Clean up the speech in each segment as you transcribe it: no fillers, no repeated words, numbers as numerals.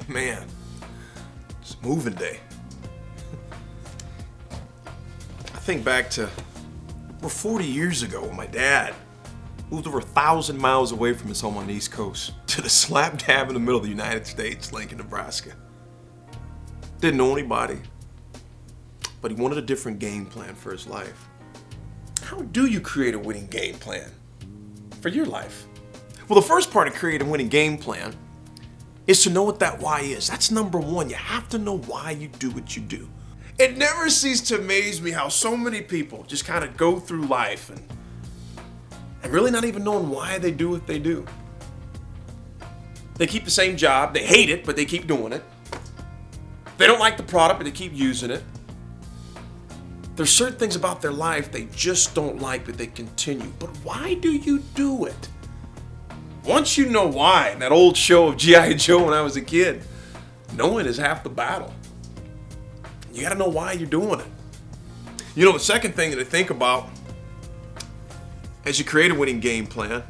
Man, it's moving day. I think back to over 40 years ago when my dad moved over 1,000 miles away from his home on the East Coast to the slap dab in the middle of the United States, Lincoln, Nebraska. Didn't know anybody, but he wanted a different game plan for his life. How do you create a winning game plan for your life? Well, the first part of creating a winning game plan is to know what that why is. That's number one. You have to know why you do what you do. It never ceases to amaze me how so many people just kind of go through life and really not even knowing why they do what they do. They keep the same job. They hate it, but they keep doing it. They don't like the product, but they keep using it. There's certain things about their life they just don't like, but they continue. But why do you do it? Once you know why, in that old show of G.I. Joe when I was a kid, knowing is half the battle. You got to know why you're doing it. You know, the second thing to think about as you create a winning game plan,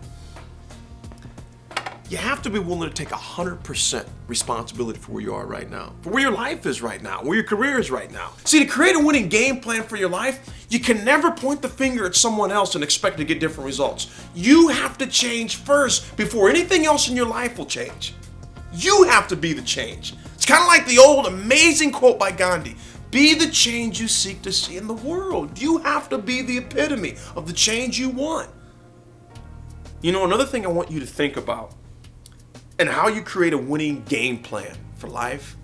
you have to be willing to take 100% responsibility for where you are right now, for where your life is right now, where your career is right now. See, to create a winning game plan for your life, you can never point the finger at someone else and expect to get different results. You have to change first before anything else in your life will change. You have to be the change. It's kind of like the old amazing quote by Gandhi. Be the change you seek to see in the world. You have to be the epitome of the change you want. You know, another thing I want you to think about and how you create a winning game plan for life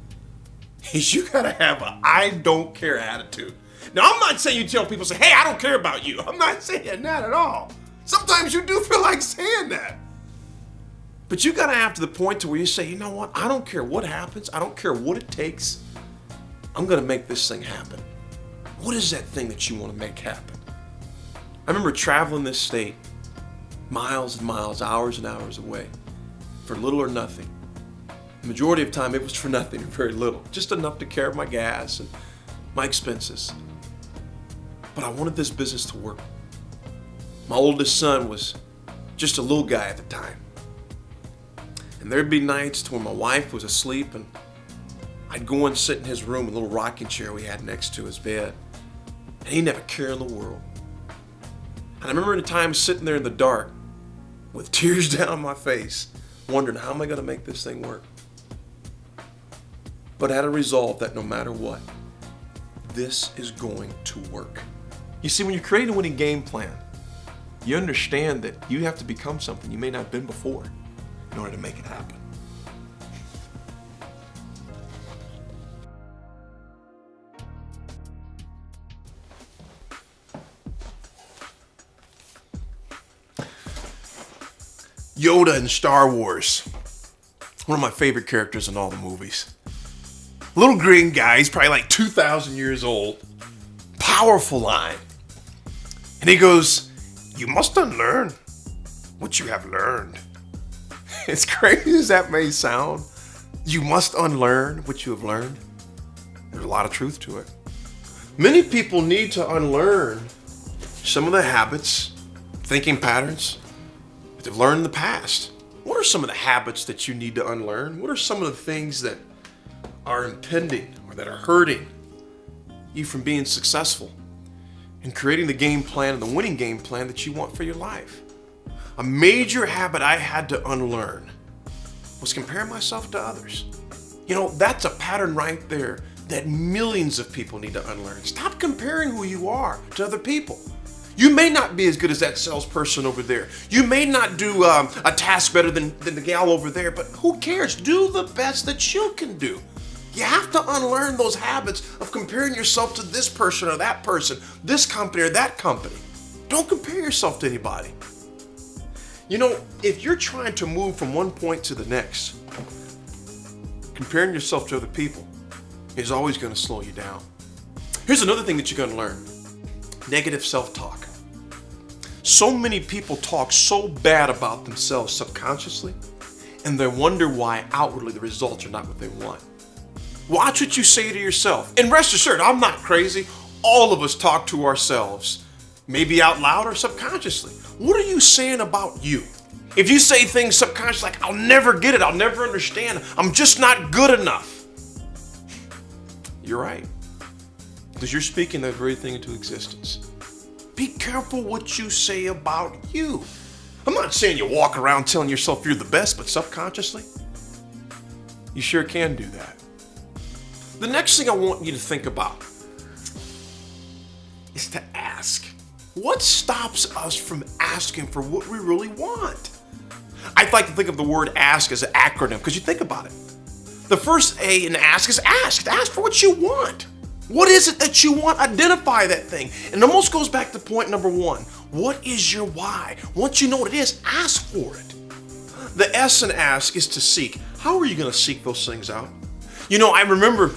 is you gotta have a I don't care attitude. Now, I'm not saying you tell people, say, hey, I don't care about you. I'm not saying that at all. Sometimes you do feel like saying that. But you gotta have to the point to where you say, you know what? I don't care what happens. I don't care what it takes. I'm gonna make this thing happen. What is that thing that you wanna make happen? I remember traveling this state miles and miles, hours and hours away for little or nothing. The majority of the time it was for nothing, very little, just enough to carry my gas and my expenses. But I wanted this business to work. My oldest son was just a little guy at the time. And there'd be nights when my wife was asleep and I'd go and sit in his room, a little rocking chair we had next to his bed. And he never cared in the world. And I remember the time sitting there in the dark with tears down my face, wondering how am I going to make this thing work? But I had a resolve that no matter what, this is going to work. You see, when you create a winning game plan, you understand that you have to become something you may not have been before in order to make it happen. Yoda in Star Wars, one of my favorite characters in all the movies. Little green guy, he's probably like 2,000 years old. Powerful line. And he goes, you must unlearn what you have learned. As crazy as that may sound, you must unlearn what you have learned. There's a lot of truth to it. Many people need to unlearn some of the habits, thinking patterns that they've learned in the past. What are some of the habits that you need to unlearn? What are some of the things that are impending or that are hurting you from being successful and creating the game plan and the winning game plan that you want for your life? A major habit I had to unlearn was comparing myself to others. You know, that's a pattern right there that millions of people need to unlearn. Stop comparing who you are to other people. You may not be as good as that salesperson over there. You may not do a task better than the gal over there, but who cares? Do the best that you can do. You have to unlearn those habits of comparing yourself to this person or that person, this company or that company. Don't compare yourself to anybody. You know, if you're trying to move from one point to the next, comparing yourself to other people is always going to slow you down. Here's another thing that you're going to learn. Negative self-talk. So many people talk so bad about themselves subconsciously, and they wonder why outwardly the results are not what they want. Watch what you say to yourself. And rest assured, I'm not crazy. All of us talk to ourselves, maybe out loud or subconsciously. What are you saying about you? If you say things subconsciously like, I'll never get it, I'll never understand, I'm just not good enough, you're right. Because you're speaking that very thing into existence. Be careful what you say about you. I'm not saying you walk around telling yourself you're the best, but subconsciously, you sure can do that. The next thing I want you to think about is to ask. What stops us from asking for what we really want? I'd like to think of the word ask as an acronym, because you think about it. The first A in ask is ask. Ask for what you want. What is it that you want? Identify that thing. And it almost goes back to point number one. What is your why? Once you know what it is, ask for it. The S in ask is to seek. How are you going to seek those things out? You know, I remember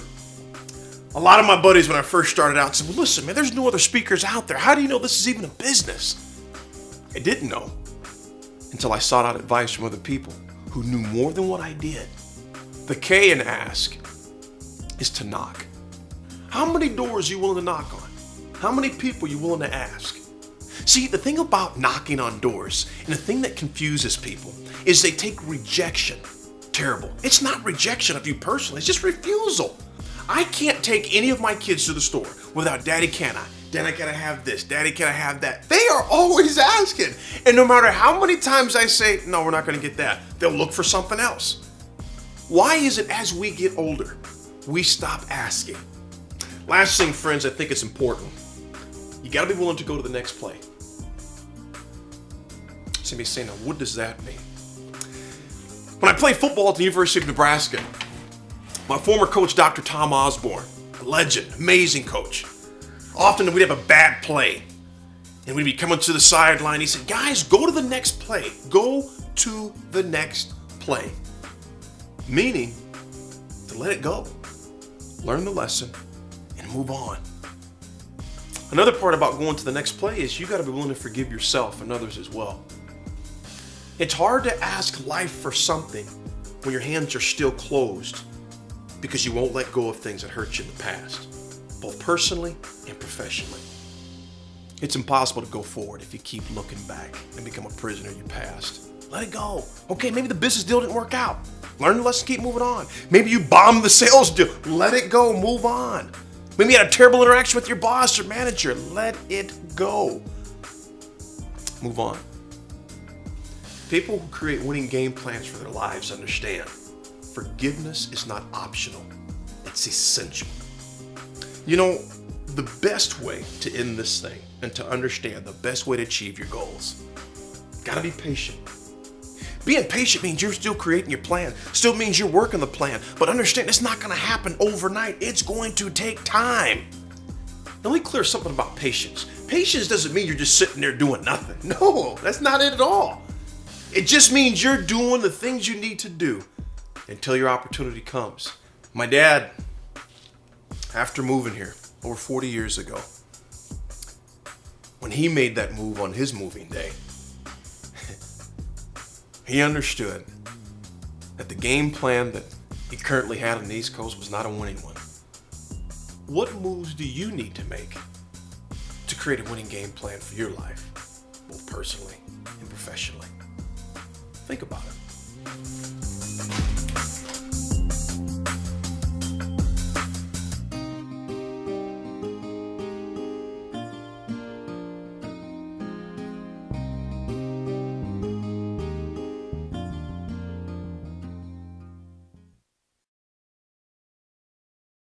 a lot of my buddies when I first started out said, well, listen, man, there's no other speakers out there. How do you know this is even a business? I didn't know until I sought out advice from other people who knew more than what I did. The K in ask is to knock. How many doors are you willing to knock on? How many people are you willing to ask? See, the thing about knocking on doors, and the thing that confuses people, is they take rejection. Terrible. It's not rejection of you personally, it's just refusal. I can't take any of my kids to the store without, Daddy, can I? Daddy, can I have this? Daddy, can I have that? They are always asking. And no matter how many times I say, no, we're not going to get that, they'll look for something else. Why is it as we get older, we stop asking? Last thing, friends, I think it's important. You got to be willing to go to the next play. Somebody's saying, now, what does that mean? When I played football at the University of Nebraska, my former coach, Dr. Tom Osborne, a legend, amazing coach. Often we'd have a bad play, and we'd be coming to the sideline. He said, guys, go to the next play. Go to the next play. Meaning to let it go. Learn the lesson and move on. Another part about going to the next play is you got to be willing to forgive yourself and others as well. It's hard to ask life for something when your hands are still closed because you won't let go of things that hurt you in the past, both personally and professionally. It's impossible to go forward if you keep looking back and become a prisoner of your past. Let it go. Okay, maybe the business deal didn't work out. Learn the lesson, keep moving on. Maybe you bombed the sales deal. Let it go, move on. Maybe you had a terrible interaction with your boss or manager. Let it go. Move on. People who create winning game plans for their lives understand forgiveness is not optional. It's essential. You know, the best way to end this thing and to understand the best way to achieve your goals, gotta be patient. Being patient means you're still creating your plan, still means you're working the plan, but understand it's not gonna happen overnight. It's going to take time. Now, let me clear something about patience. Patience doesn't mean you're just sitting there doing nothing. No, that's not it at all. It just means you're doing the things you need to do until your opportunity comes. My dad, after moving here over 40 years ago, when he made that move on his moving day, he understood that the game plan that he currently had on the East Coast was not a winning one. What moves do you need to make to create a winning game plan for your life, both personally and professionally? Think about it.